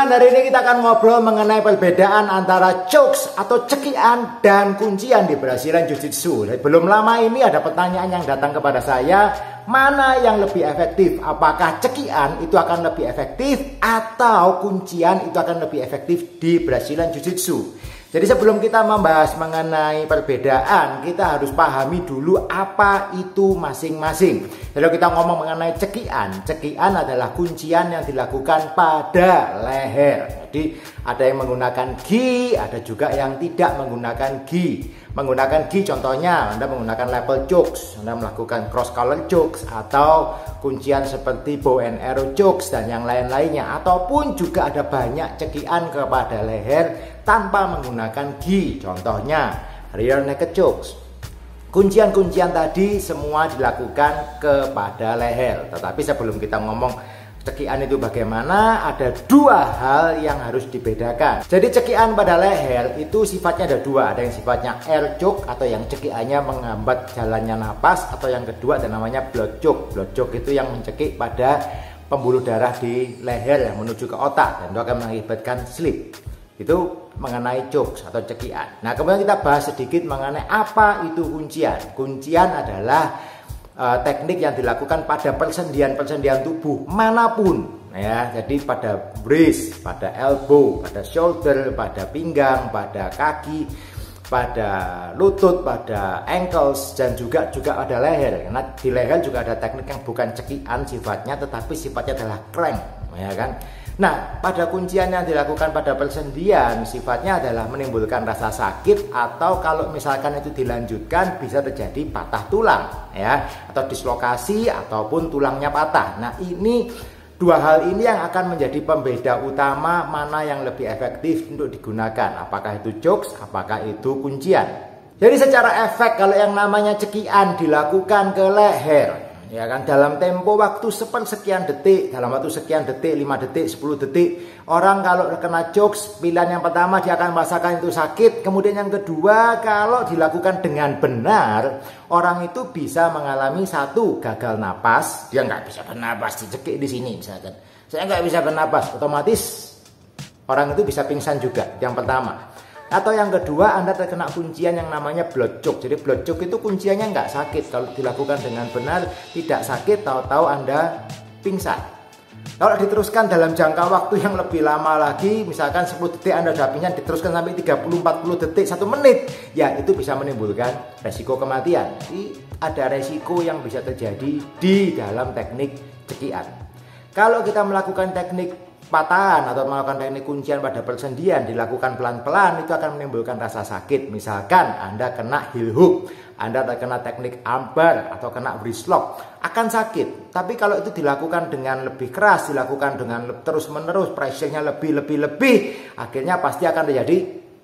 teman-teman, hari ini kita akan ngobrol mengenai perbedaan antara chokes atau cekian dan kuncian di Brazilian Jiu-Jitsu. Belum lama ini ada pertanyaan yang datang kepada saya, mana yang lebih efektif? Apakah cekian itu akan lebih efektif atau kuncian itu akan lebih efektif di Brazilian Jiu-Jitsu? Jadi sebelum kita membahas mengenai perbedaan, kita harus pahami dulu apa itu masing-masing. Kalau kita ngomong mengenai cekian, cekian adalah kuncian yang dilakukan pada leher. Jadi ada yang menggunakan gi, ada juga yang tidak menggunakan gi. Menggunakan gi contohnya Anda menggunakan level chokes, Anda melakukan cross collar chokes atau kuncian seperti bow and arrow chokes dan yang lain-lainnya. Ataupun juga ada banyak cekian kepada leher tanpa menggunakan gi, contohnya rear naked chokes. Kuncian-kuncian tadi semua dilakukan kepada leher. Tetapi sebelum kita ngomong cekian itu bagaimana, ada dua hal yang harus dibedakan. Jadi cekian pada leher itu sifatnya ada dua. Ada yang sifatnya air choke atau yang cekiannya menghambat jalannya napas, atau yang kedua ada namanya blood choke. Blood choke itu yang mencekik pada pembuluh darah di leher yang menuju ke otak dan itu akan mengakibatkan sleep. Itu mengenai chokes atau cekian. Nah, kemudian kita bahas sedikit mengenai apa itu kuncian. Kuncian adalah teknik yang dilakukan pada persendian-persendian tubuh manapun, ya. Jadi pada wrist, pada elbow, pada shoulder, pada pinggang, pada kaki, pada lutut, pada ankles, dan juga pada leher. Karena di leher juga ada teknik yang bukan cekian sifatnya, tetapi sifatnya adalah crank, ya kan. Nah, pada kuncian yang dilakukan pada persendian sifatnya adalah menimbulkan rasa sakit, atau kalau misalkan itu dilanjutkan bisa terjadi patah tulang, ya, atau dislokasi ataupun tulangnya patah. Nah, ini dua hal ini yang akan menjadi pembeda utama mana yang lebih efektif untuk digunakan. Apakah itu chokes, apakah itu kuncian. Jadi secara efek kalau yang namanya cekian dilakukan ke leher, ya kan, dalam tempo waktu sepersekian detik, dalam waktu sekian detik, 5 detik, 10 detik. Orang kalau kena chokes, pilihan yang pertama dia akan merasakan itu sakit. Kemudian yang kedua, kalau dilakukan dengan benar, orang itu bisa mengalami satu, gagal napas. Dia nggak bisa bernapas, dicekik di sini misalkan. Saya nggak bisa bernapas, otomatis orang itu bisa pingsan juga, yang pertama. Atau yang kedua, Anda terkena kuncian yang namanya blood choke. Jadi blood choke itu kunciannya nggak sakit. Kalau dilakukan dengan benar, tidak sakit, tahu-tahu Anda pingsan. Kalau diteruskan dalam jangka waktu yang lebih lama lagi, misalkan 10 detik Anda sudah pingsan, diteruskan sampai 30-40 detik, 1 menit, ya itu bisa menimbulkan resiko kematian. Jadi ada resiko yang bisa terjadi di dalam teknik cekian. Kalau kita melakukan teknik patahan atau melakukan teknik kuncian pada persendian dilakukan pelan-pelan, itu akan menimbulkan rasa sakit. Misalkan Anda kena heel hook, Anda terkena teknik armbar atau kena wrist lock, akan sakit. Tapi kalau itu dilakukan dengan lebih keras, dilakukan dengan terus-menerus, pressure-nya lebih, akhirnya pasti akan terjadi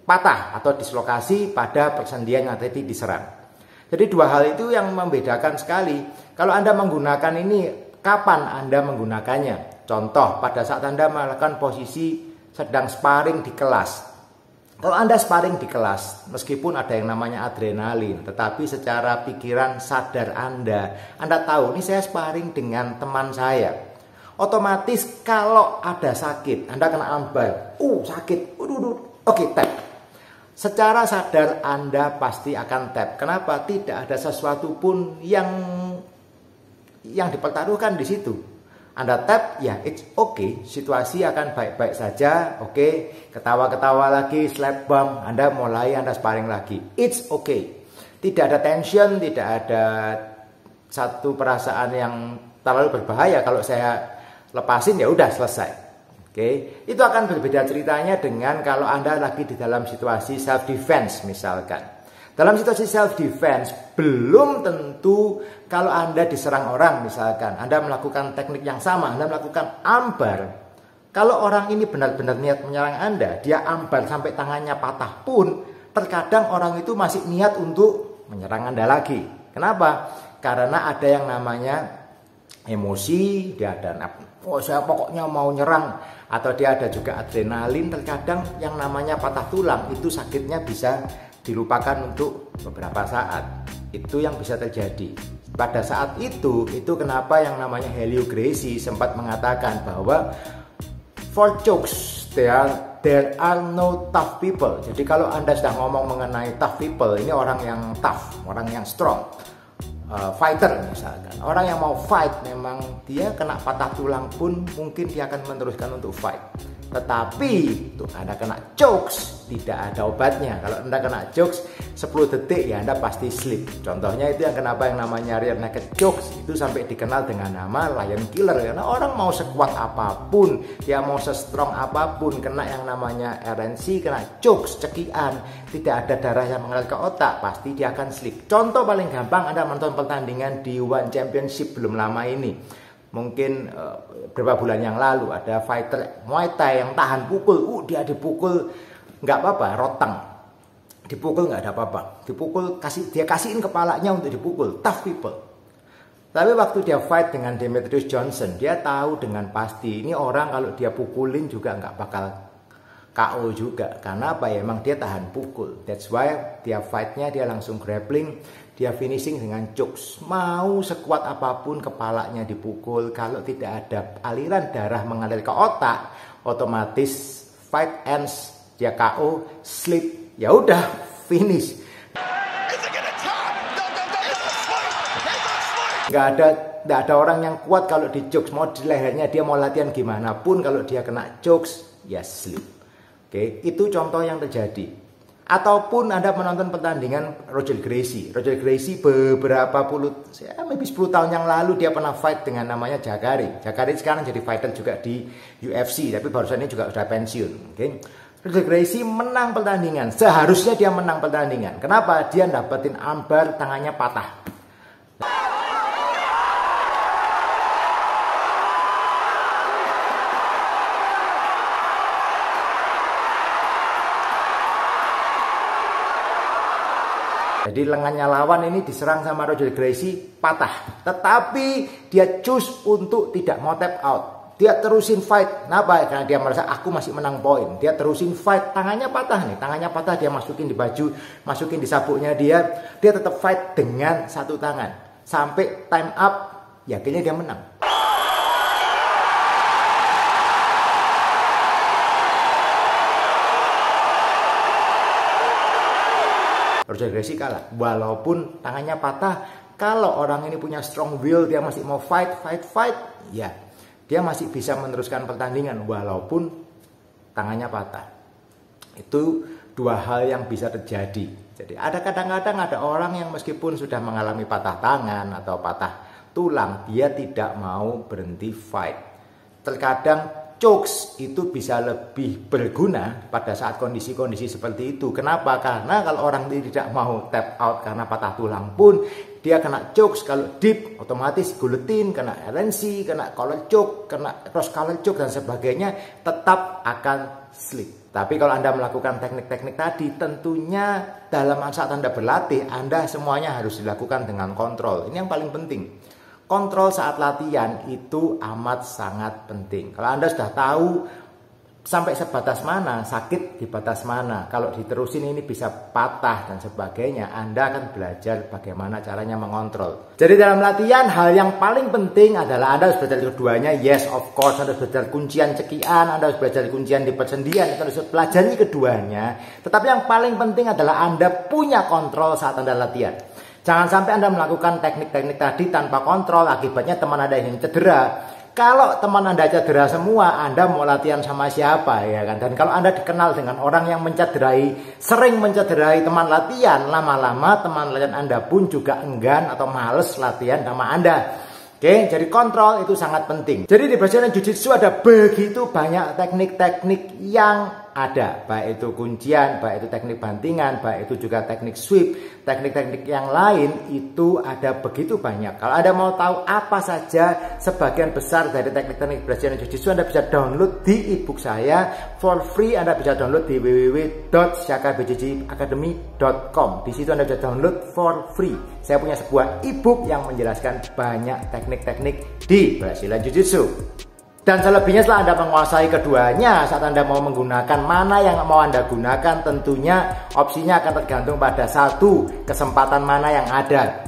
patah atau dislokasi pada persendian yang tadi diserang. Jadi dua hal itu yang membedakan sekali. Kalau Anda menggunakan ini, kapan Anda menggunakannya? Contoh, pada saat Anda melakukan posisi sedang sparring di kelas. Kalau Anda sparring di kelas, meskipun ada yang namanya adrenalin, tetapi secara pikiran sadar Anda tahu, ini saya sparring dengan teman saya. Otomatis kalau ada sakit, Anda kena armbar, sakit, oke, tap. Secara sadar Anda pasti akan tap. Kenapa? Tidak ada sesuatu pun yang dipertaruhkan di situ. Anda tap, ya it's okay, situasi akan baik-baik saja, oke, ketawa-ketawa lagi, slap bump, Anda sparring lagi, it's okay. Tidak ada tension, tidak ada satu perasaan yang terlalu berbahaya. Kalau saya lepasin ya udah selesai, oke. Itu akan berbeda ceritanya dengan kalau Anda lagi di dalam situasi self defense misalkan. Dalam situasi self-defense, belum tentu kalau Anda diserang orang misalkan, Anda melakukan teknik yang sama, Anda melakukan armbar. Kalau orang ini benar-benar niat menyerang Anda, dia armbar sampai tangannya patah pun, terkadang orang itu masih niat untuk menyerang Anda lagi. Kenapa? Karena ada yang namanya emosi, dia ada, saya pokoknya mau nyerang. Atau dia ada juga adrenalin, terkadang yang namanya patah tulang, itu sakitnya bisa dilupakan untuk beberapa saat. Itu yang bisa terjadi. Pada saat itu kenapa yang namanya Helio Gracie sempat mengatakan bahwa for chokes There are no tough people. Jadi kalau Anda sudah ngomong mengenai tough people, ini orang yang tough, orang yang strong, fighter misalkan. Orang yang mau fight memang dia kena patah tulang pun mungkin dia akan meneruskan untuk fight. Tetapi tuh Anda kena chokes, tidak ada obatnya. Kalau Anda kena chokes 10 detik ya Anda pasti sleep. Contohnya itu yang kenapa yang namanya rear naked chokes itu sampai dikenal dengan nama lion killer. Karena orang mau sekuat apapun, dia mau se-strong apapun, kena yang namanya RNC, kena chokes, cekian, tidak ada darah yang mengalir ke otak, pasti dia akan sleep. Contoh paling gampang, Anda menonton pertandingan di One Championship belum lama ini. Mungkin beberapa bulan yang lalu ada fighter Muay Thai yang tahan pukul, dia dipukul nggak apa-apa, rotang, dipukul nggak ada apa-apa, dipukul dia kasihin kepalanya untuk dipukul, tough people. Tapi waktu dia fight dengan Demetrius Johnson, dia tahu dengan pasti ini orang kalau dia pukulin juga nggak bakal KO juga, karena apa ya, emang dia tahan pukul. That's why dia fightnya dia langsung grappling, dia finishing dengan chokes. Mau sekuat apapun kepalanya dipukul, kalau tidak ada aliran darah mengalir ke otak, otomatis fight ends, dia KO, sleep, ya udah finish. Nggak ada orang yang kuat kalau di chokes. Mau di lehernya dia mau latihan gimana pun, kalau dia kena chokes ya sleep. Oke, itu contoh yang terjadi. Ataupun Anda menonton pertandingan Roger Gracie. Roger Gracie beberapa puluh, maybe 10 tahun yang lalu dia pernah fight dengan namanya Jacare. Jacare sekarang jadi fighter juga di UFC, tapi barusan ini juga sudah pensiun. Oke. Roger Gracie menang pertandingan. Seharusnya dia menang pertandingan. Kenapa? Dia dapetin armbar, tangannya patah. Jadi lengannya lawan ini diserang sama Roger Gracie, patah. Tetapi dia choose untuk tidak mau tap out. Dia terusin fight. Kenapa? Karena dia merasa aku masih menang poin. Dia terusin fight. Tangannya patah nih. Tangannya patah, dia masukin di baju, masukin di sabuknya dia. Dia tetap fight dengan satu tangan. Sampai time up, ya akhirnya dia menang. Roger Gracie kalah, walaupun tangannya patah. Kalau orang ini punya strong will, dia masih mau fight, ya dia masih bisa meneruskan pertandingan walaupun tangannya patah. Itu dua hal yang bisa terjadi. Jadi ada kadang-kadang ada orang yang meskipun sudah mengalami patah tangan atau patah tulang, dia tidak mau berhenti fight. Terkadang chokes itu bisa lebih berguna pada saat kondisi-kondisi seperti itu. Kenapa? Karena kalau orang tidak mau tap out karena patah tulang pun, dia kena chokes. Kalau deep, otomatis guillotine, kena RNC, kena collar choke, kena cross collar choke dan sebagainya, tetap akan sleep. Tapi kalau Anda melakukan teknik-teknik tadi, tentunya dalam saat Anda berlatih, Anda semuanya harus dilakukan dengan kontrol. Ini yang paling penting. Kontrol saat latihan itu amat sangat penting. Kalau Anda sudah tahu sampai sebatas mana, sakit di batas mana, kalau diterusin ini bisa patah dan sebagainya, Anda akan belajar bagaimana caranya mengontrol. Jadi dalam latihan, hal yang paling penting adalah Anda harus belajar keduanya. Yes, of course, Anda harus belajar kuncian cekian, Anda harus belajar kuncian di persendian, Anda harus pelajari keduanya. Tetapi yang paling penting adalah Anda punya kontrol saat Anda latihan. Jangan sampai Anda melakukan teknik-teknik tadi tanpa kontrol, akibatnya teman Anda yang cedera. Kalau teman Anda cedera semua, Anda mau latihan sama siapa, ya kan? Dan kalau Anda dikenal dengan orang yang sering mencederai teman latihan, lama-lama teman latihan Anda pun juga enggan atau males latihan sama Anda. Oke, jadi kontrol itu sangat penting. Jadi di Brazilian Jiu-Jitsu ada begitu banyak teknik-teknik yang ada, baik itu kuncian, baik itu teknik bantingan, baik itu juga teknik sweep, teknik-teknik yang lain itu ada begitu banyak. Kalau Anda mau tahu apa saja sebagian besar dari teknik-teknik Brazilian Jiu-Jitsu, Anda bisa download di ebook saya for free. Anda bisa download di www.shakabjjacademy.com. Di situ Anda bisa download for free. Saya punya sebuah ebook yang menjelaskan banyak teknik-teknik di Brazilian Jiu-Jitsu. Dan selebihnya setelah Anda menguasai keduanya, saat Anda mau menggunakan mana yang mau Anda gunakan, tentunya opsinya akan tergantung pada satu, kesempatan mana yang ada.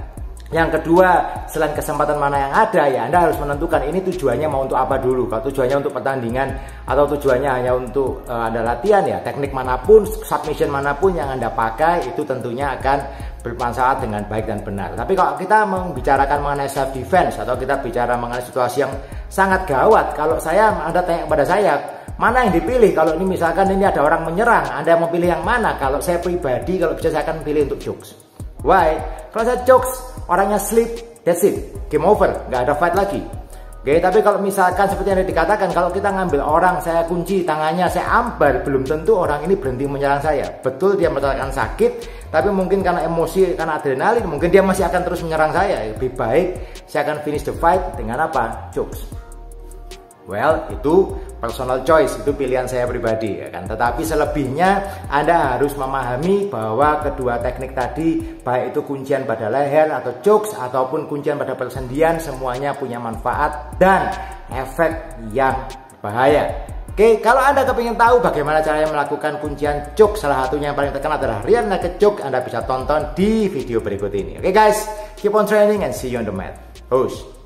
Yang kedua, selain kesempatan mana yang ada, ya Anda harus menentukan ini tujuannya mau untuk apa dulu. Kalau tujuannya untuk pertandingan atau tujuannya hanya untuk Anda latihan, ya teknik manapun, submission manapun yang Anda pakai itu tentunya akan bermanfaat dengan baik dan benar. Tapi kalau kita membicarakan mengenai self defense atau kita bicara mengenai situasi yang sangat gawat, kalau Anda tanya kepada saya, mana yang dipilih? Kalau ini misalkan ini ada orang menyerang, Anda mau pilih yang mana? Kalau saya pribadi, kalau bisa saya akan pilih untuk jokes. Why? Kalau saya jokes, orangnya sleep, that's it, game over, nggak ada fight lagi. Oke, tapi kalau misalkan seperti yang dikatakan, kalau kita ngambil orang, saya kunci tangannya, saya ambar, belum tentu orang ini berhenti menyerang saya. Betul dia merasakan sakit, tapi mungkin karena emosi, karena adrenalin, mungkin dia masih akan terus menyerang saya. Lebih baik saya akan finish the fight dengan apa? Jokes. Well, itu personal choice, itu pilihan saya pribadi, ya kan. Tetapi selebihnya Anda harus memahami bahwa kedua teknik tadi, baik itu kuncian pada leher atau jokes ataupun kuncian pada persendian, semuanya punya manfaat dan efek yang bahaya. Oke, kalau Anda kepingin tahu bagaimana caranya melakukan kuncian jokes, salah satunya yang paling terkenal adalah rear naked choke, Anda bisa tonton di video berikut ini. Oke guys, keep on training and see you on the mat. Hush.